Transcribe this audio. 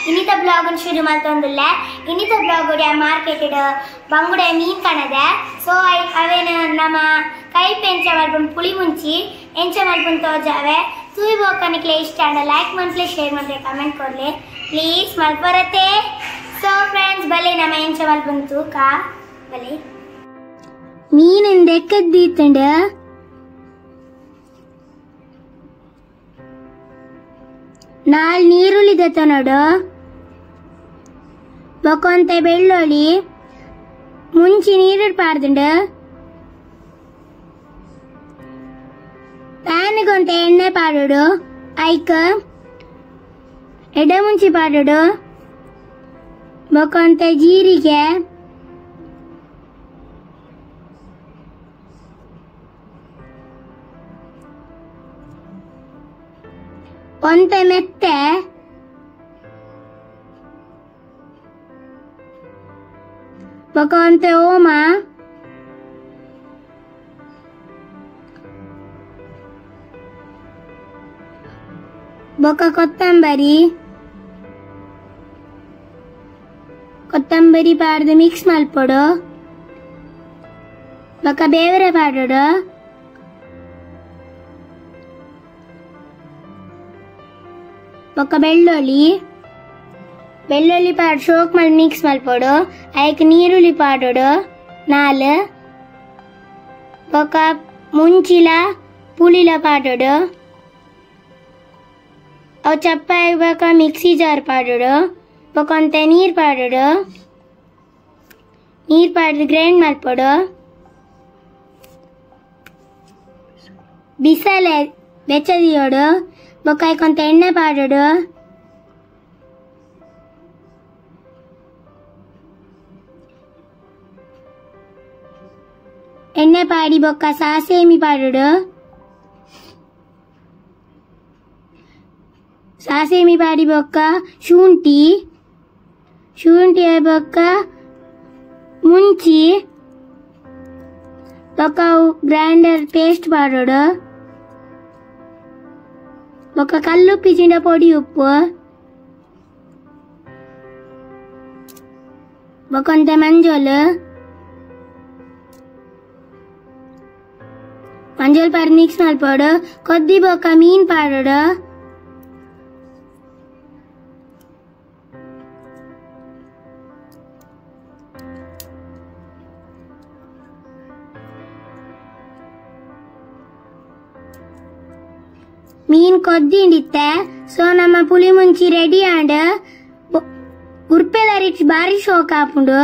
ಇನ್ನಿತ blog ಶುರು ಮಾಡ್ತೊಂದಿಲ್ಲ ಇನ್ನಿತ blog market ಬಂಗುಡೆ ಮೀನ್ ಕಣದೆ so ಅವೇನು ನಮ್ಮ ಕೈಪ್ ಎಂಚ ಮಾಡ್ಕೊಂಡು ಪುಳಿ ಮುಂಚಿ ಎಂಚ ಮಾಡ್ಕೊಂಡು ತೋಜಾವೆ ತೂಯಿ ಬೋಕನಿಕ್ಲೆ ಇಷ್ಟ ಅಂಡ ಲೈಕ್ ಮಾಡ್ಲಿ ಶೇರ್ ಮಾಡ್ಲಿ ಕಮೆಂಟ್ ಕೊಡ್ಲಿ ಪ್ಲೀಸ್ ಮಲ್ಪರತ್ತೆ ಸೊ ಫ್ರೆಂಡ್ಸ್ ಬಲೆ ನಮ್ಮ ಎಂಚ ಮಾಡ್ಕೊಂಡು ತೂಕ ಬಲೆ ಮೀನಿಂದ ಎಕ್ಕದ್ದೀತಂಡ ನಾಲ್ ನೀರುಳ್ಳಿ ದತ್ತ ನೋಡು ಬೊಕೊಂತೆ ಬೆಳ್ಳುಳ್ಳಿ ಮುಂಚಿ ನೀರಿಡ್ಪಾರ್ದುಂಡು ಪ್ಯಾನ್ಗೊಂತ ಎಣ್ಣೆ ಪಾಡುಡು ಐಕ ಎಡೆ ಮುಂಚಿ ಪಾಡುಡು ಬೊಕೊಂತೆ ಜೀರಿಗೆ ಒಂತೆ ಮೆತ್ತೆ ಬೊಕೊಂತೆ ಓಮ ಬೊಕ ಕೊತ್ತಂಬರಿ ಪಾಡ್ದು ಮಿಕ್ಸ್ ಮಲ್ಪೊಡು ಬೊಕ ಬೇವರೆ ಪಾಡೋಡು ಬೊಕ ಬೆಳ್ಳುಳ್ಳಿ ಪಾಡು ಶೋಕ್ ಮಾಡಿ ಮಿಕ್ಸ್ ಮಲ್ಪೊಡು ಐಕ್ ನೀರುಳ್ಳಿ ಪಾಡೋಡು ನಾಲ್ ಬೊಕ ಮುಂಚಿಲ ಪುಳಿಲ ಪಾಡೋಡು ಅವು ಚಪ್ಪ ಬೊಕ ಮಿಕ್ಸಿ ಜಾರ್ ಪಾಡೋಡು ಬೊಕೊಂತೆ ನೀರ್ ಪಾಡೋಡು ನೀರ್ ಪಾಡ್ದು ಗ್ರೈಂಡ್ ಮಲ್ಪೊಡು ಬಿಸಲೆ ಬೆಚ್ಚದಿಯೋಡು ಬೊಕ ಐಕೊಂತ ಎಣ್ಣೆ ಪಾಡೋಡು ಎಣ್ಣೆ ಪಾಡಿ ಬೊಕ್ಕ ಸಾಸೇಮಿ ಪಾಡೋಡು ಸಾಸೇಮಿ ಪಾಡಿ ಬೊಕ್ಕ ಶುಂಠಿ ಬೊಕ್ಕ ಮುಂಚಿ ಬೊಕ್ಕ ಗ್ರೈಂಡರ್ ಪೇಸ್ಟ್ ಪಾಡೋಡು ಬೊಕ್ಕ ಕಲ್ಲುಪ್ಪಿ ಚಿಂಡ ಪೊಡಿ ಉಪ್ಪು ಬೊಕೊಂತೆ ಮಂಜೋಲು ಪಾಡಿ ಮಿಕ್ಸ್ ಮಲ್ಪೋಡು ಕೊದ್ದಿ ಬೊಕ್ಕ ಮೀನ್ ಪಾಡೋಡು ಮೀನ್ ಕೊದ್ದಿಂಡಿತ್ತೆ ಸೊ ನಮ್ಮ ಪುಳಿ ಮುಂಚಿ ರೆಡಿ ಆಂಡ್ ಉರ್ಪೆಲ ರಿಚ್ ಬಾರಿ ಶೋಕ್ ಆಪುಂಡು.